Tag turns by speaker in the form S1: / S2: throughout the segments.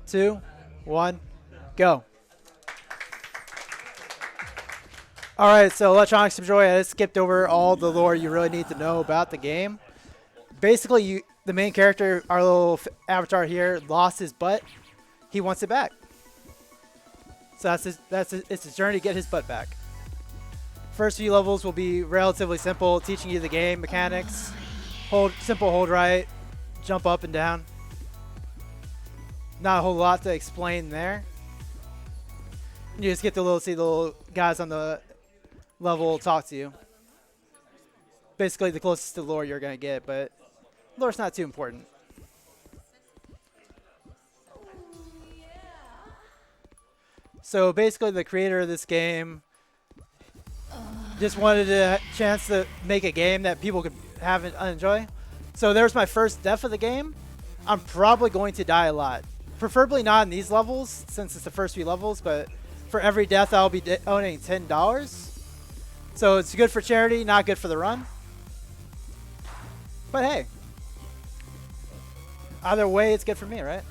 S1: 2, 1, go. All right, so Electronics of Joy, I just skipped over all the lore you really need to know about the game. Basically, the main character, our little avatar here, lost his butt. He wants it back. So it's his journey to get his butt back. First few levels will be relatively simple, teaching you the game mechanics. Simple hold right, jump up and down. Not a whole lot to explain there. You just get to see the little guys on the level talk to you. Basically the closest to lore you're going to get, but lore's not too important. So basically the creator of this game just wanted a chance to make a game that people could have and enjoy. So there's my first death of the game. I'm probably going to die a lot. Preferably not in these levels since it's the first few levels, but for every death I'll be donating $10. So it's good for charity, not good for the run. But hey, either way it's good for me, right?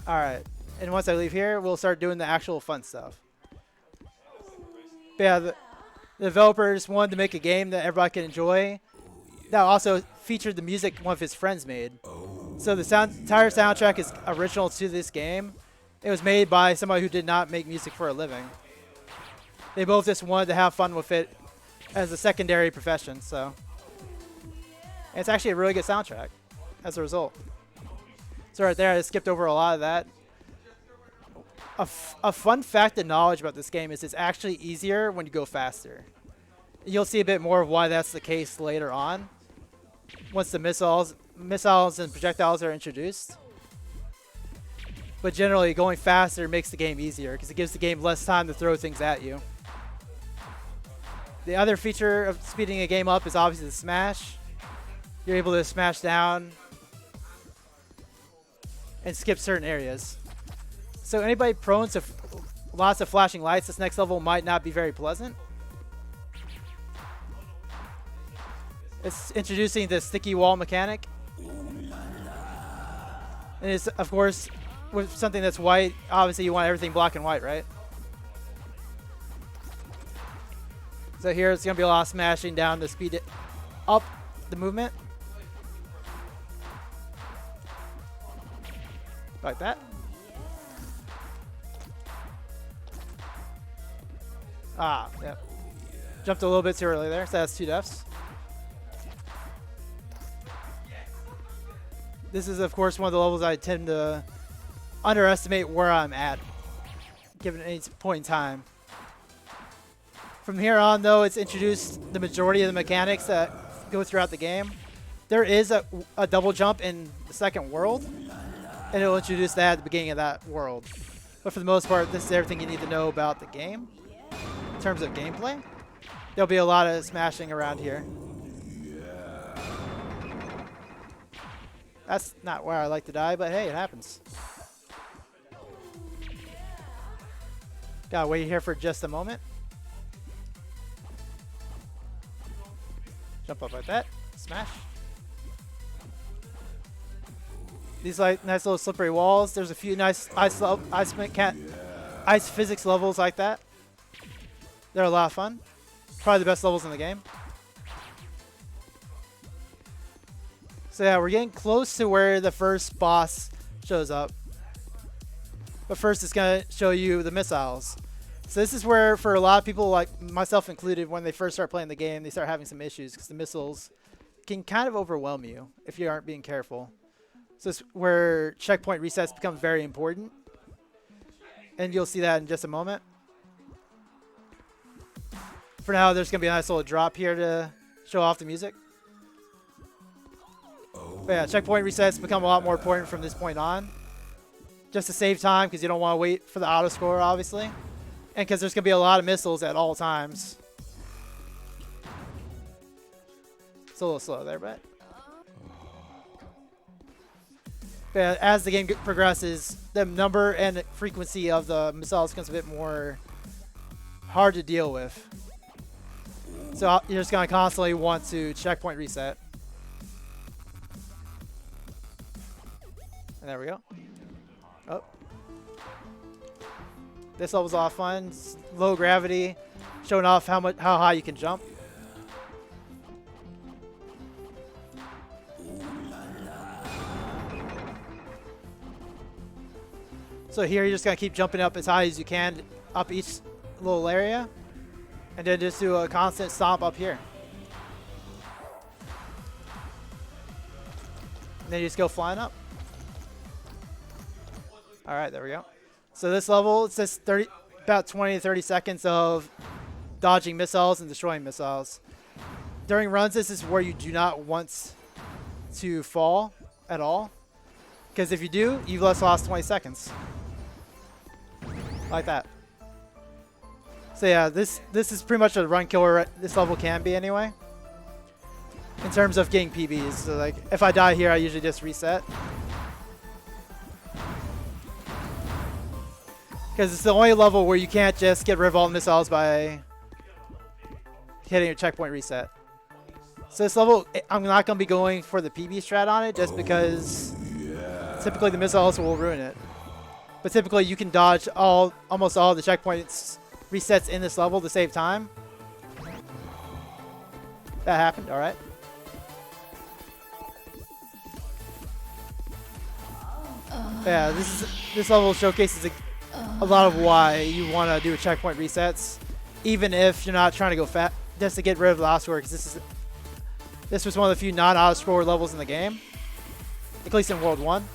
S1: Alright, and once I leave here, we'll start doing the actual fun stuff. But yeah, the developers wanted to make a game that everybody can enjoy that also featured the music one of his friends made. So the entire soundtrack is original to this game. It was made by somebody who did not make music for a living. They both just wanted to have fun with it as a secondary profession, so. And it's actually a really good soundtrack as a result. So right there, I skipped over a lot of that. A fun fact and knowledge about this game is it's actually easier when you go faster. You'll see a bit more of why that's the case later on, once the missiles and projectiles are introduced. But generally, going faster makes the game easier because it gives the game less time to throw things at you. The other feature of speeding a game up is obviously the smash. You're able to smash down and skip certain areas. So anybody prone to lots of flashing lights, this next level might not be very pleasant. It's introducing the sticky wall mechanic. And it's, of course, with something that's white, obviously you want everything black and white, right? So here it's going to be a lot of smashing down to speed it up the movement. Like that. Ah, yep. Jumped a little bit too early there, so that's 2 deaths. This is, of course, one of the levels I tend to underestimate where I'm at, given any point in time. From here on, though, it's introduced the majority of the mechanics that go throughout the game. There is a double jump in the second world, and it'll introduce that at the beginning of that world. But for the most part, this is everything you need to know about the game. In terms of gameplay, there'll be a lot of smashing around here. That's not where I like to die, but hey, it happens. Gotta wait here for just a moment. Jump up like that. Smash. These like nice little slippery walls. There's a few nice ice physics levels like that. They're a lot of fun. Probably the best levels in the game. So yeah, we're getting close to where the first boss shows up. But first it's going to show you the missiles. So this is where, for a lot of people, like myself included, when they first start playing the game, they start having some issues because the missiles can kind of overwhelm you if you aren't being careful. So this is where checkpoint resets become very important. And you'll see that in just a moment. For now, there's going to be a nice little drop here to show off the music. But yeah, checkpoint resets become a lot more important from this point on. Just to save time, because you don't want to wait for the auto score, obviously. And because there's going to be a lot of missiles at all times. It's a little slow there, but yeah, as the game progresses, the number and frequency of the missiles becomes a bit more hard to deal with. So you're just going to constantly want to checkpoint reset. And there we go. Oh. This level's a lot of fun. It's low gravity, showing off how high you can jump. So here you're just gonna keep jumping up as high as you can up each little area, and then just do a constant stomp up here. And then you just go flying up. All right, there we go. So this level, it's just about 20 to 30 seconds of dodging missiles and destroying missiles. During runs, this is where you do not want to fall at all, because if you do, you've just lost 20 seconds. Like that. So yeah, this is pretty much a run killer this level can be anyway. In terms of getting PBs. So like if I die here, I usually just reset. Because it's the only level where you can't just get rid of all the missiles by hitting a checkpoint reset. So this level, I'm not going to be going for the PB strat on it just because typically the missiles will ruin it. But typically you can dodge almost all the checkpoints resets in this level to save time. That happened, alright. Yeah, this level showcases a lot of why you want to do checkpoint resets, even if you're not trying to go fast, just to get rid of the auto score, because this was one of the few non-auto score levels in the game, at least in World 1.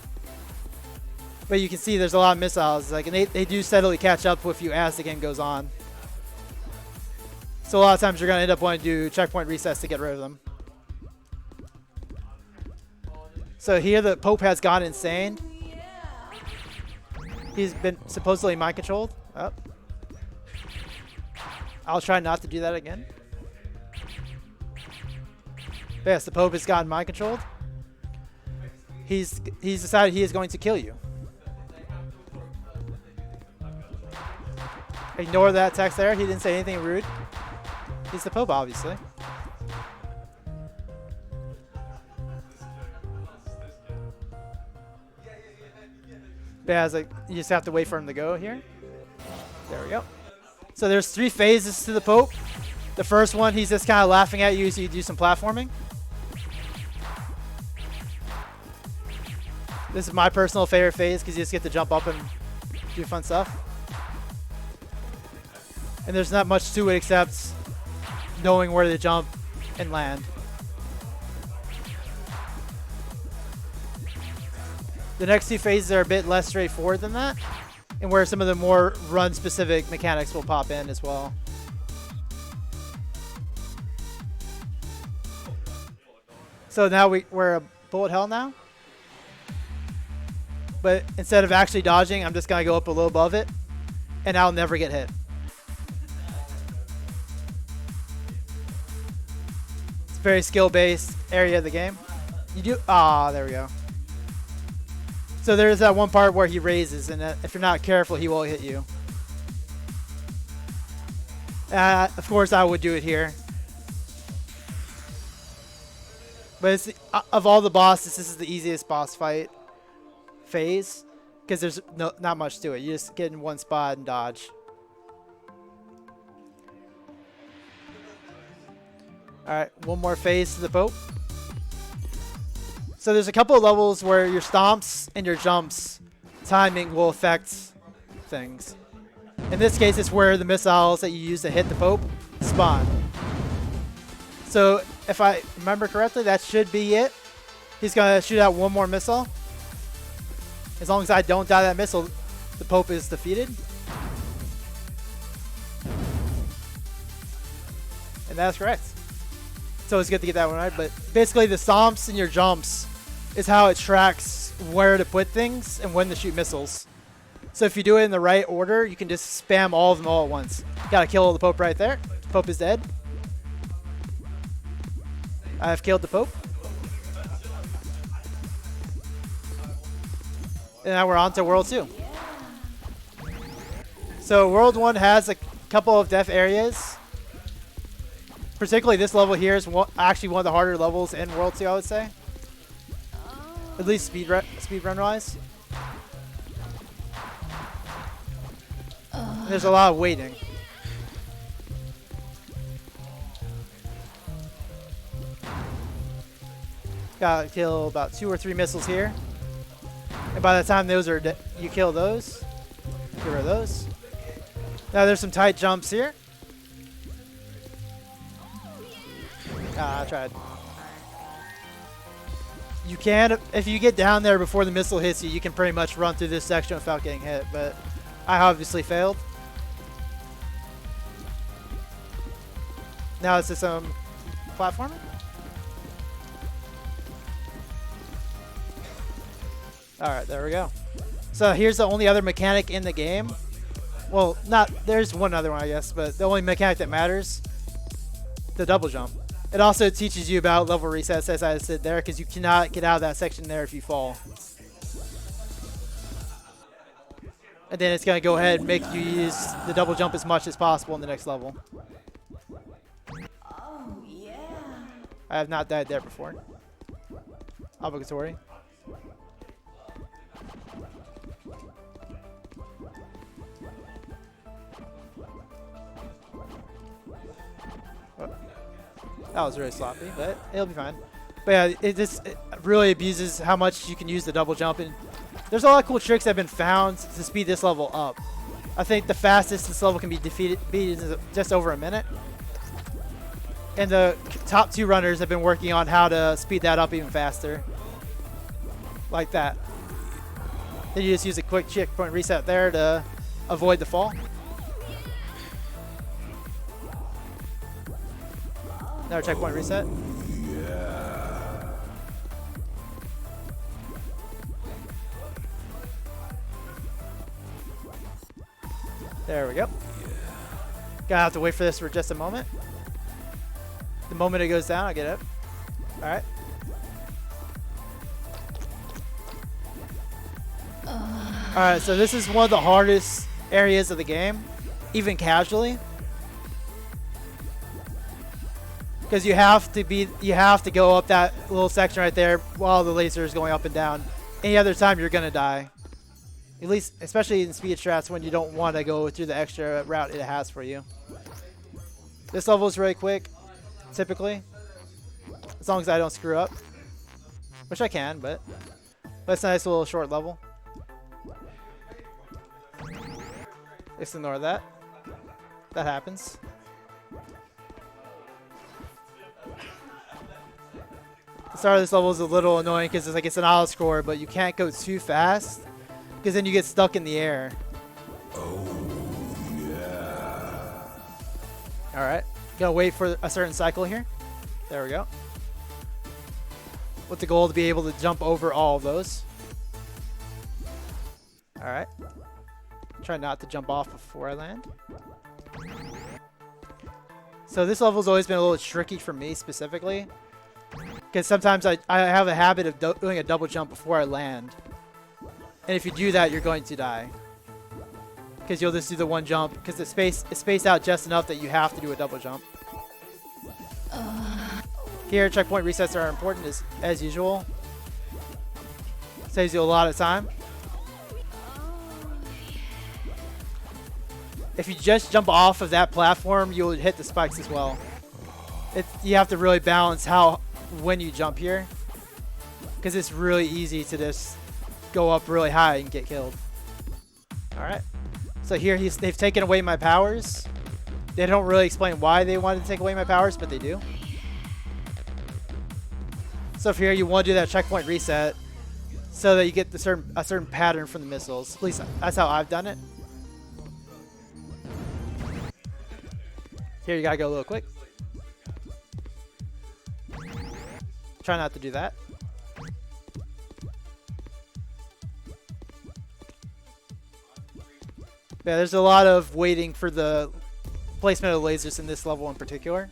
S1: But you can see there's a lot of missiles, like, and they do steadily catch up with you as the game goes on. So a lot of times you're going to end up wanting to do checkpoint resets to get rid of them. So here the Pope has gone insane. He's been supposedly mind controlled. Oh. I'll try not to do that again. But yes, the Pope has gotten mind controlled. He's decided he is going to kill you. Ignore that text there. He didn't say anything rude. He's the Pope, obviously. But yeah, like, you just have to wait for him to go here. There we go. So there's 3 phases to the Pope. The first one, he's just kind of laughing at you so you do some platforming. This is my personal favorite phase because you just get to jump up and do fun stuff. And there's not much to it except knowing where to jump and land. The next 2 phases are a bit less straightforward than that, and where some of the more run-specific mechanics will pop in as well. So now we're a bullet hell now. But instead of actually dodging, I'm just going to go up a little above it, and I'll never get hit. It's a very skill-based area of the game. You do... Ah, there we go. So there's that one part where he raises, and if you're not careful, he will hit you. Of course, I would do it here. But it's of all the bosses, this is the easiest boss fight phase, because there's not much to it. You just get in one spot and dodge. Alright, one more phase to the Pope. So there's a couple of levels where your stomps and your jumps timing will affect things. In this case, it's where the missiles that you use to hit the Pope spawn. So if I remember correctly, that should be it. He's going to shoot out one more missile. As long as I don't die that missile, the Pope is defeated. And that's correct. So it's good to get that one right. But basically the stomps and your jumps is how it tracks where to put things and when to shoot missiles. So if you do it in the right order, you can just spam all of them all at once. Gotta kill the Pope right there. The Pope is dead. I've killed the Pope. And now we're on to World 2. So World 1 has a couple of death areas. Particularly this level here is actually one of the harder levels in World 2, I would say. At least speed run wise. There's a lot of waiting. Gotta kill about 2 or 3 missiles here. And by the time those are you kill those, get rid of those. Now there's some tight jumps here. Ah, I tried. You can, if you get down there before the missile hits you, you can pretty much run through this section without getting hit, but I obviously failed. Now it's just some platforming. Alright, there we go. So here's the only other mechanic in the game. Well, there's one other one I guess, but the only mechanic that matters, the double jump. It also teaches you about level resets, as I said there, because you cannot get out of that section there if you fall. And then it's going to go ahead and make you use the double jump as much as possible in the next level.
S2: Oh, yeah.
S1: I have not died there before. Obligatory. That was really sloppy, but it'll be fine. But yeah, it really abuses how much you can use the double jump, and there's a lot of cool tricks that have been found to speed this level up. I think the fastest this level can be beat is just over a minute. And the top 2 runners have been working on how to speed that up even faster. Like that. Then you just use a quick checkpoint reset there to avoid the fall. Another checkpoint reset.
S2: Yeah.
S1: There we go. Gotta have to wait for this for just a moment. The moment it goes down, I get up. Alright. Alright, so this is one of the hardest areas of the game, even casually. Because you have to go up that little section right there while the laser is going up and down. Any other time you're gonna die. At least, especially in speed strats when you don't want to go through the extra route it has for you. This level is really quick, typically, as long as I don't screw up, which I can, but it's a nice little short level. Just ignore that. That happens. The start of this level is a little annoying because it's an auto score, but you can't go too fast because then you get stuck in the air.
S2: Oh, yeah.
S1: Alright. Gotta wait for a certain cycle here. There we go. With the goal to be able to jump over all of those. Alright. Try not to jump off before I land. So this level's always been a little tricky for me specifically. Because sometimes I have a habit of doing a double jump before I land. And if you do that, you're going to die. Because you'll just do the one jump. Because it's spaced out just enough that you have to do a double jump. Here, checkpoint resets are important as usual. Saves you a lot of time. If you just jump off of that platform, you'll hit the spikes as well. You have to really balance when you jump here, because it's really easy to just go up really high and get killed. Alright, so here they've taken away my powers. They don't really explain why they wanted to take away my powers, but they do. So for here you want to do that checkpoint reset so that you get a certain pattern from the missiles. At least that's how I've done it. Here you gotta go a little quick. Try not to do that. Yeah, there's a lot of waiting for the placement of the lasers in this level in particular.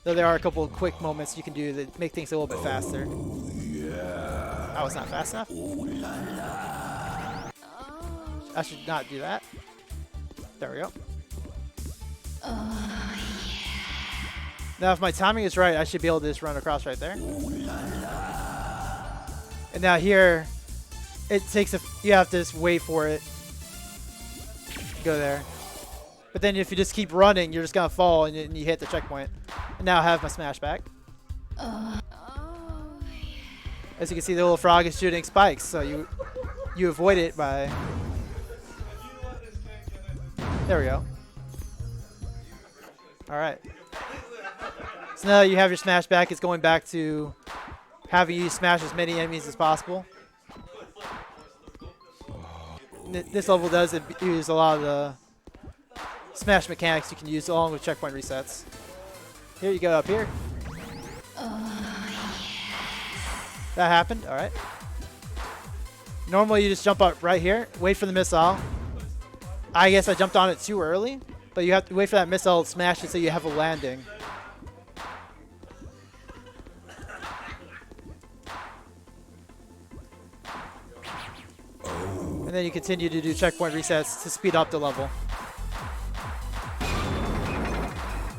S1: Though there are a couple of quick moments you can do that make things a little bit faster.
S2: Yeah.
S1: That was not fast enough. I should not do that. There we go. Now if my timing is right, I should be able to just run across right there. And now here, it takes you have to just wait for it. Go there. But then if you just keep running, you're just gonna fall and you hit the checkpoint. And now I have my smash back. As you can see, the little frog is shooting spikes, so you avoid it by. There we go. All right. So now that you have your smash back, it's going back to having you smash as many enemies as possible. This level does use a lot of the smash mechanics you can use along with checkpoint resets. Here you go up here. That happened. All right. Normally you just jump up right here, wait for the missile. I guess I jumped on it too early, but you have to wait for that missile to smash it so you have a landing. And then you continue to do checkpoint resets to speed up the level.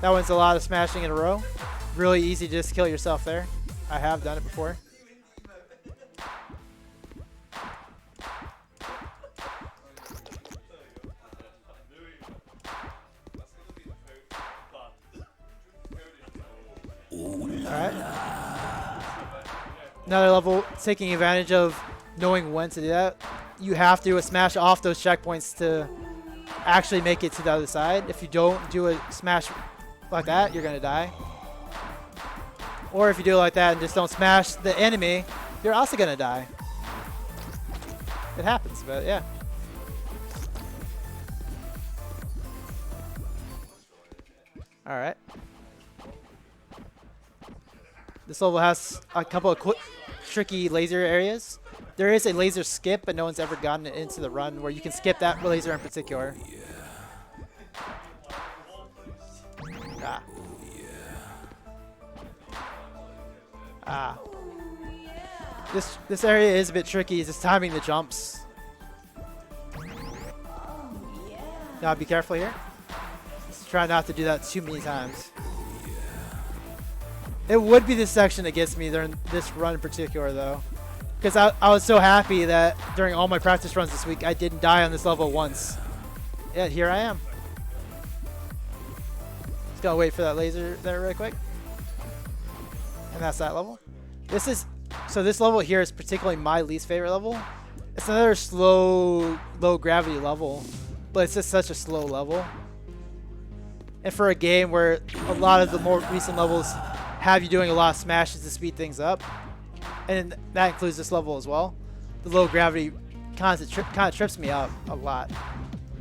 S1: That one's a lot of smashing in a row. Really easy to just kill yourself there. I have done it before. Alright. Another level taking advantage of knowing when to do that. You have to do a smash off those checkpoints to actually make it to the other side. If you don't do a smash like that, you're gonna die. Or if you do it like that and just don't smash the enemy, you're also gonna die. It happens, but yeah. Alright. This level has a couple of tricky laser areas. There is a laser skip, but no one's ever gotten it into the run where you can skip that laser in particular. Ah. Ah. This area is a bit tricky. It's just timing the jumps. Now be careful here. Just try not to do that too many times. It would be this section that gets me during this run in particular, though. Because I was so happy that during all my practice runs this week, I didn't die on this level once. Yeah, here I am. Just gotta wait for that laser there real quick. And that's that level. So this level here is particularly my least favorite level. It's another slow, low gravity level, but it's just such a slow level. And for a game where a lot of the more recent levels have you doing a lot of smashes to speed things up, and that includes this level as well, the low gravity kind of trips me up a lot.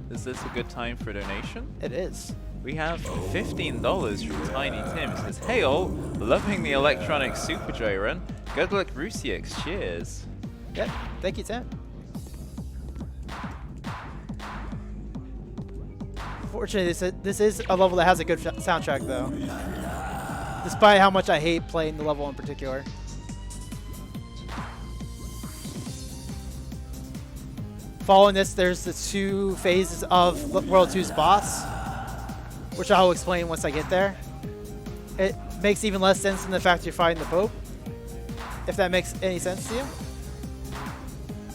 S3: Is this a good time for a donation?
S1: It is.
S3: We have $15 from Tiny Tim. It says, hey all, loving the electronic Super Dry run. Good luck Rusiix, cheers.
S1: Yeah, thank you, Tim. Fortunately, this is a level that has a good soundtrack, though. Despite how much I hate playing the level in particular. Following this, there's the 2 phases of World 2's boss, which I'll explain once I get there. It makes even less sense than the fact you're fighting the Pope, if that makes any sense to you.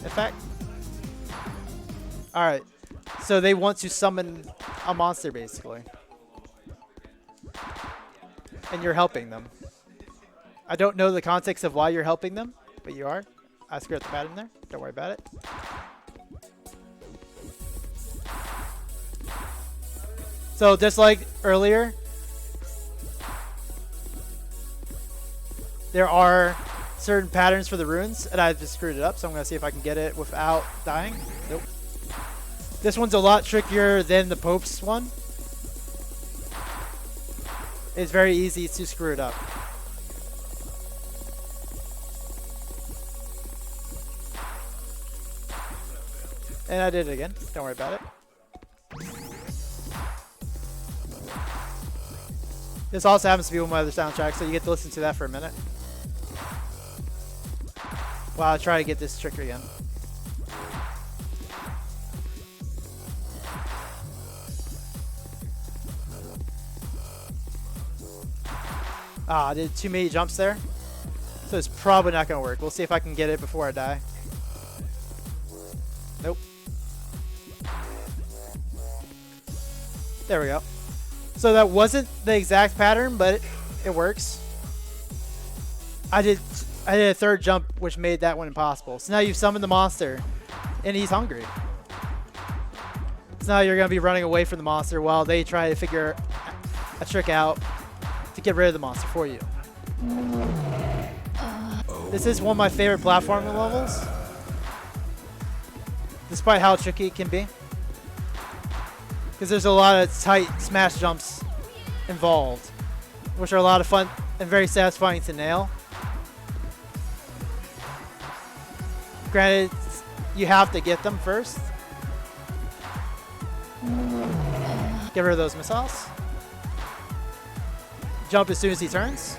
S1: In fact. Alright, so they want to summon a monster, basically. And you're helping them. I don't know the context of why you're helping them, but you are. I screwed the pad in there. Don't worry about it. So just like earlier, there are certain patterns for the runes, and I just screwed it up, so I'm going to see if I can get it without dying. Nope. This one's a lot trickier than the Pope's one. It's very easy to screw it up. And I did it again. Don't worry about it. This also happens to be one of my other soundtracks, so you get to listen to that for a minute. While I try to get this trick again. Ah, I did too many jumps there. So it's probably not going to work. We'll see if I can get it before I die. Nope. There we go. So that wasn't the exact pattern, but it works. I did a third jump, which made that one impossible. So now you've summoned the monster, and he's hungry. So now you're going to be running away from the monster while they try to figure a trick out to get rid of the monster for you. This is one of my favorite platforming levels, despite how tricky it can be. Because there's a lot of tight smash jumps involved, which are a lot of fun and very satisfying to nail. Granted, you have to get them first. Get rid of those missiles. Jump as soon as he turns.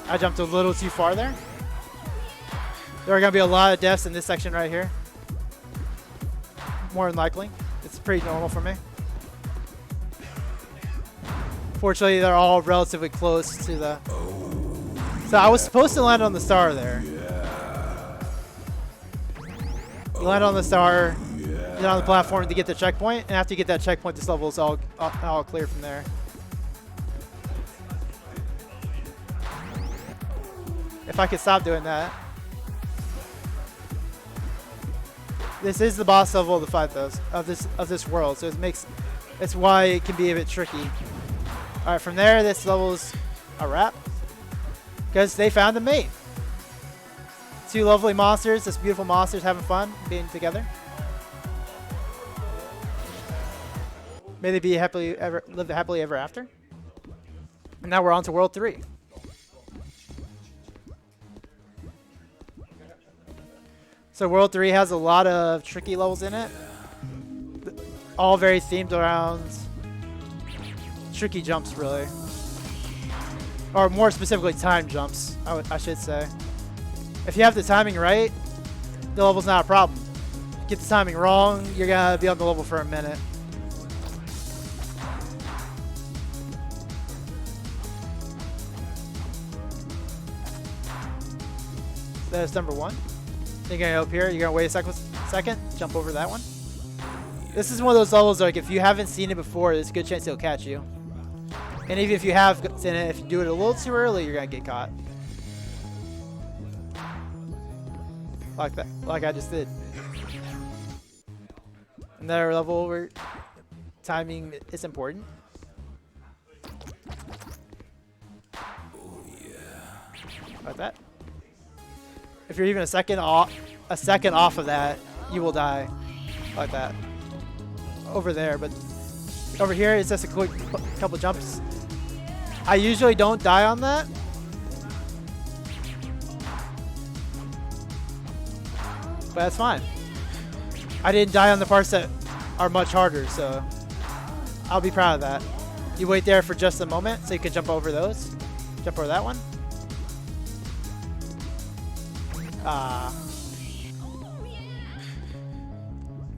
S1: I jumped a little too far there. There are going to be a lot of deaths in this section right here. More than likely. It's pretty normal for me. Fortunately, they're all relatively close to the... So I was supposed to land on the star there. You land on the star, get on the platform to get the checkpoint, and after you get that checkpoint, this level is all clear from there. If I could stop doing that. This is the boss level of the fight, though, of this world, so it's why it can be a bit tricky. All right, from there, this level's a wrap because they found a mate. Two lovely monsters, this beautiful monsters having fun being together. May they be live happily ever after. And now we're on to World 3. So World 3 has a lot of tricky levels in it. All very themed around tricky jumps, really. Or more specifically, time jumps, I should say. If you have the timing right, the level's not a problem. Get the timing wrong, you're going to be on the level for a minute. That's number 1. You're going to go up here, you're going to wait a second, jump over that one. This is one of those levels, like, if you haven't seen it before, there's a good chance it'll catch you. And even if you have seen it, if you do it a little too early, you're going to get caught. Like that, like I just did. Another level where timing is important. Like that. If you're even a second off of that, you will die. Like that. Over there, but over here it's just a quick couple jumps. I usually don't die on that. But that's fine. I didn't die on the parts that are much harder, so I'll be proud of that. You wait there for just a moment so you can jump over those. Jump over that one.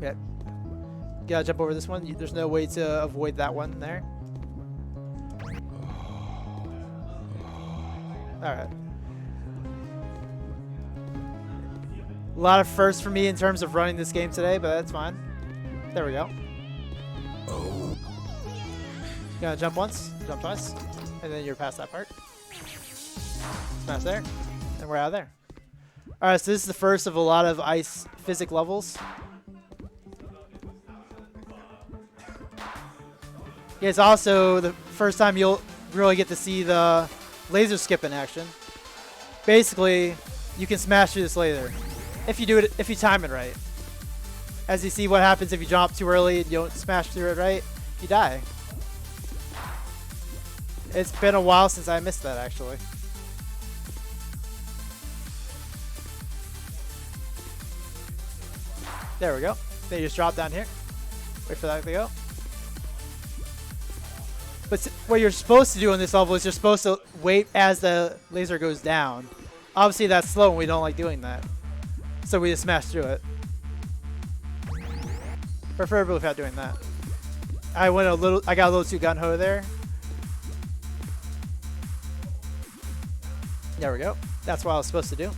S1: Yeah. Gotta jump over this one. There's no way to avoid that one there. Alright. A lot of firsts for me in terms of running this game today, but that's fine. There we go. Gonna jump once, jump twice, and then you're past that part. Smash there, and we're out of there. Alright, so this is the first of a lot of ice physics levels. Yeah, it's also the first time you'll really get to see the laser skip in action. Basically, you can smash through this laser. If you time it right. As you see what happens if you jump too early and you don't smash through it right, you die. It's been a while since I missed that, actually. There we go. Then you just drop down here. Wait for that to go. But what you're supposed to do in this level is you're supposed to wait as the laser goes down. Obviously that's slow and we don't like doing that. So we just smash through it. Preferably without doing that. I got a little too gun-ho there. There we go. That's what I was supposed to do.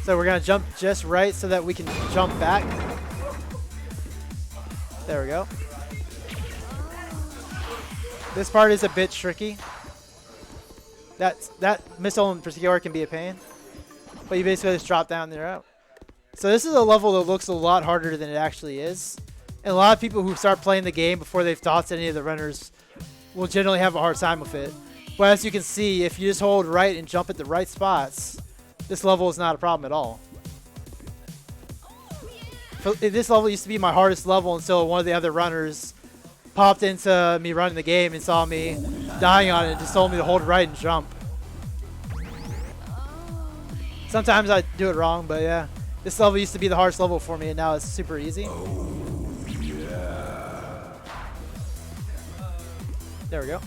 S1: So we're going to jump just right so that we can jump back. There we go. This part is a bit tricky. That missile in particular can be a pain. But you basically just drop down and you're out. So this is a level that looks a lot harder than it actually is. And a lot of people who start playing the game before they've talked to any of the runners will generally have a hard time with it. But as you can see, if you just hold right and jump at the right spots, this level is not a problem at all. This level used to be my hardest level until one of the other runners popped into me running the game and saw me dying on it and just told me to hold right and jump. Sometimes I do it wrong, but yeah. This level used to be the hardest level for me, and now it's super easy. There we go.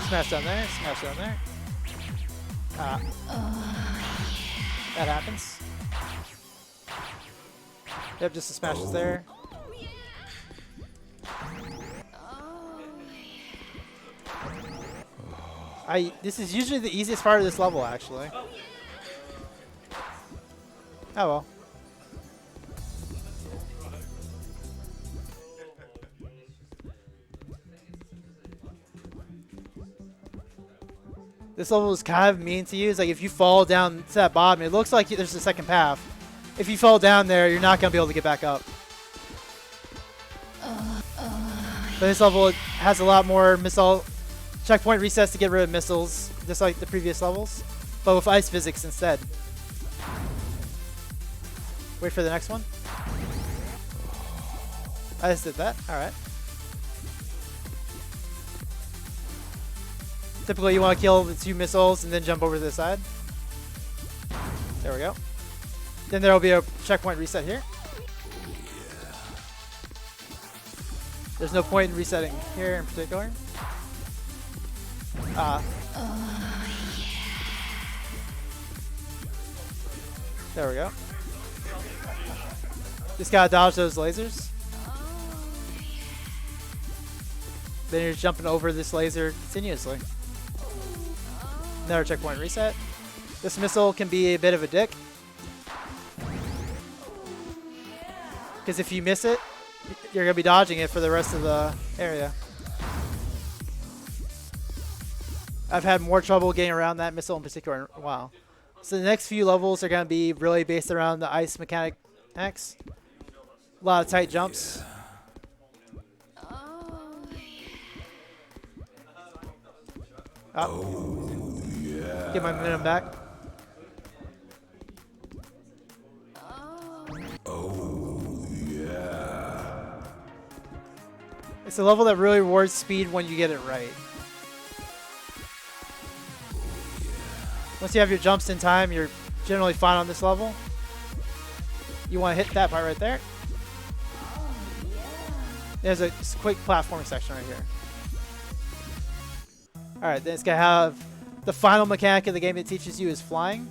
S1: Smash down there, smash down there. That happens. Yep, just the smashes there. This is usually the easiest part of this level, actually. Oh well. This level is kind of mean to use. Like if you fall down to that bottom, it looks like there's a second path. If you fall down there, you're not going to be able to get back up. But this level has a lot more missile checkpoint resets to get rid of missiles, just like the previous levels, but with ice physics instead. Wait for the next one. I just did that. All right. Typically, you want to kill the 2 missiles and then jump over to the side. There we go. Then there will be a checkpoint reset here. There's no point in resetting here in particular. There we go. Just gotta dodge those lasers. Then you're jumping over this laser continuously. Another checkpoint reset. This missile can be a bit of a dick, because if you miss it, you're going to be dodging it for the rest of the area. I've had more trouble getting around that missile in particular in a while. So the next few levels are going to be really based around the ice mechanics. A lot of tight jumps.
S2: Oh, yeah.
S1: Get my momentum back.
S2: Oh, yeah.
S1: It's a level that really rewards speed when you get it right. Once you have your jumps in time, you're generally fine on this level. You want to hit that part right there. There's a quick platforming section right here. Alright, then it's going to have the final mechanic of the game it teaches you is flying.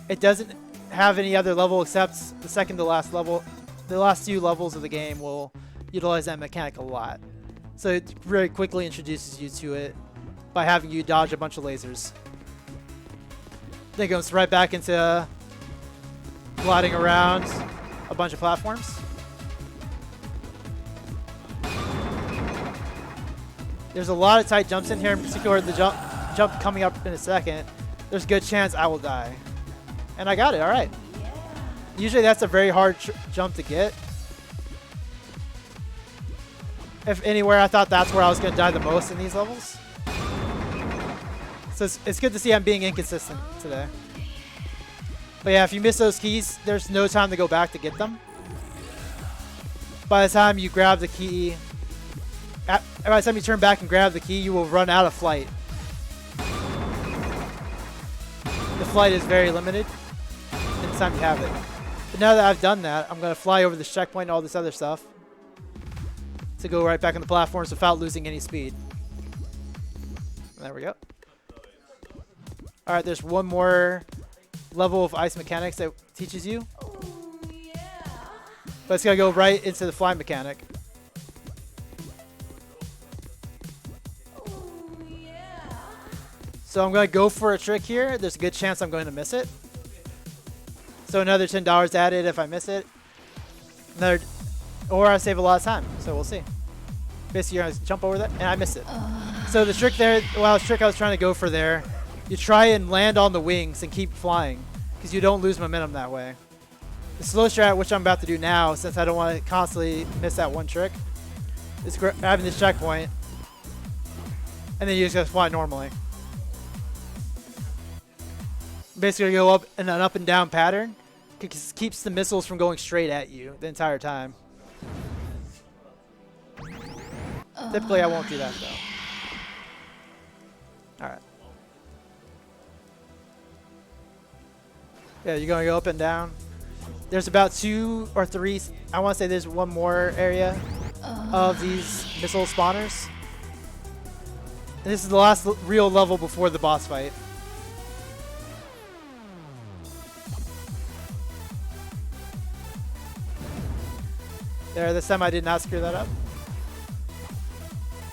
S1: It doesn't have any other level except the second to last level. The last few levels of the game will utilize that mechanic a lot. So it very quickly introduces you to it by having you dodge a bunch of lasers. Then it goes right back into gliding around a bunch of platforms. There's a lot of tight jumps in here, in particular the jump coming up in a second. There's a good chance I will die. And I got it, all right. Usually that's a very hard jump to get. If anywhere, I thought that's where I was going to die the most in these levels. So it's good to see I'm being inconsistent today. But yeah, if you miss those keys, there's no time to go back to get them. By the time you grab the key, by the time you turn back and grab the key, you will run out of flight. The flight is very limited, and it's time you have it. But now that I've done that, I'm going to fly over this checkpoint and all this other stuff to go right back on the platforms without losing any speed. There we go. Alright, there's one more level of ice mechanics that teaches you. But it's going to go right into the fly mechanic. So I'm going to go for a trick here. There's a good chance I'm going to miss it. So another $10 added if I miss it. Or I save a lot of time. So we'll see. Basically, you're going to jump over that, and I missed it. So the trick there, well, the trick I was trying to go for there, you try and land on the wings and keep flying because you don't lose momentum that way. The slow strat, which I'm about to do now, since I don't want to constantly miss that one trick, is grabbing this checkpoint, and then you just gotta fly normally. Basically, go up in an up and down pattern, keeps the missiles from going straight at you the entire time. Typically, I won't do that though. All right. Yeah, you're gonna go up and down. There's about 2 or 3. I want to say there's one more area of these missile spawners. And this is the last real level before the boss fight. There, this time I did not screw that up.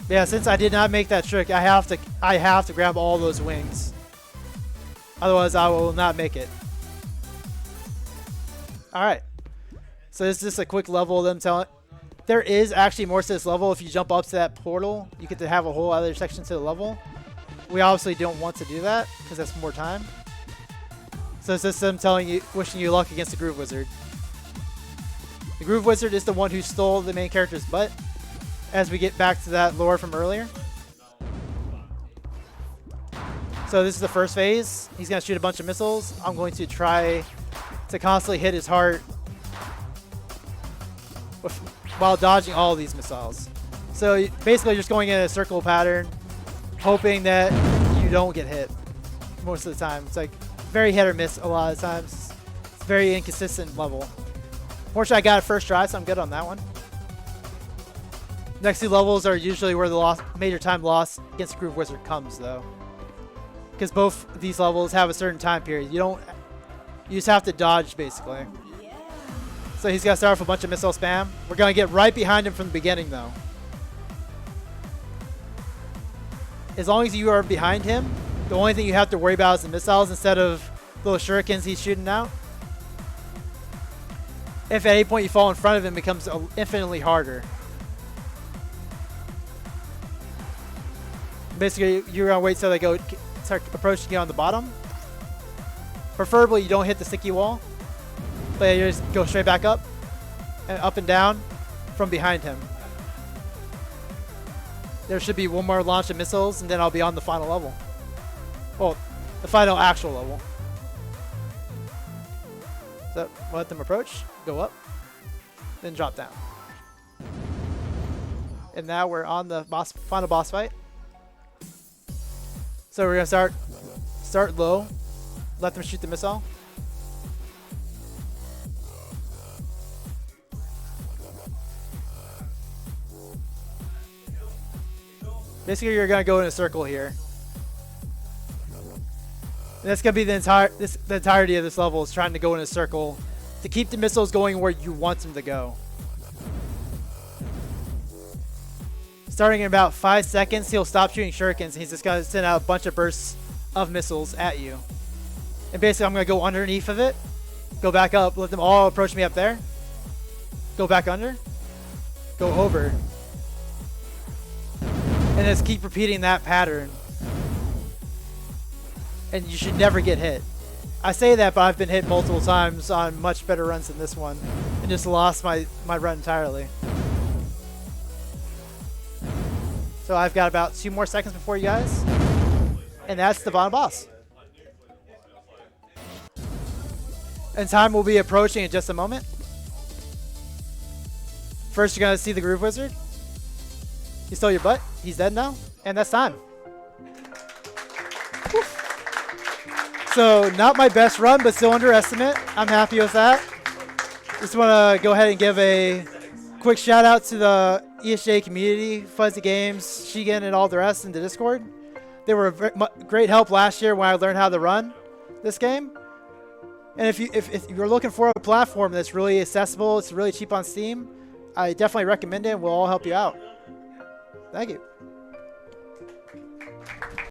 S1: Yeah, since I did not make that trick, I have to grab all those wings. Otherwise, I will not make it. All right. So this is just a quick level of them telling. There is actually more to this level. If you jump up to that portal, you get to have a whole other section to the level. We obviously don't want to do that because that's more time. So it's just them telling you, wishing you luck against the Groove Wizard. The Groove Wizard is the one who stole the main character's butt. As we get back to that lore from earlier. So this is the first phase. He's going to shoot a bunch of missiles. I'm going to try to constantly hit his heart while dodging all these missiles. So basically just going in a circle pattern, hoping that you don't get hit most of the time. It's like very hit or miss a lot of times. It's a very inconsistent level. Fortunately, I got it first try, so I'm good on that one. Next 2 levels are usually where the major time loss against the Groove Wizard comes, though. Because both these levels have a certain time period. You just have to dodge, basically. So he's got to start off with a bunch of missile spam. We're going to get right behind him from the beginning, though. As long as you are behind him, the only thing you have to worry about is the missiles instead of little shurikens he's shooting out. If at any point you fall in front of him, it becomes infinitely harder. Basically, you're going to wait till they start approaching you on the bottom. Preferably, you don't hit the sticky wall. But you just go straight back up and down from behind him. There should be one more launch of missiles, and then I'll be on the final level. Well, the final actual level. So, let them approach, go up, then drop down. And now we're on the final boss fight. So we're gonna start low, let them shoot the missile. Basically, you're gonna go in a circle here. And that's gonna be the entirety of this level is trying to go in a circle to keep the missiles going where you want them to go. Starting in about 5 seconds, he'll stop shooting shurikens, and he's just going to send out a bunch of bursts of missiles at you. And basically, I'm going to go underneath of it, go back up, let them all approach me up there, go back under, go over, and just keep repeating that pattern. And you should never get hit. I say that, but I've been hit multiple times on much better runs than this one, and just lost my run entirely. So I've got about 2 more seconds before you guys. And that's the final boss. And time will be approaching in just a moment. First, you're going to see the Groove Wizard. He stole your butt. He's dead now. And that's time. Whew. So not my best run, but still under estimate. I'm happy with that. Just want to go ahead and give a quick shout out to the ESJ community, Fuzzy Games, Shigen, and all the rest in the Discord. They were a great help last year when I learned how to run this game. And if you're looking for a platform that's really accessible, it's really cheap on Steam, I definitely recommend it, and we'll all help you out. Thank you.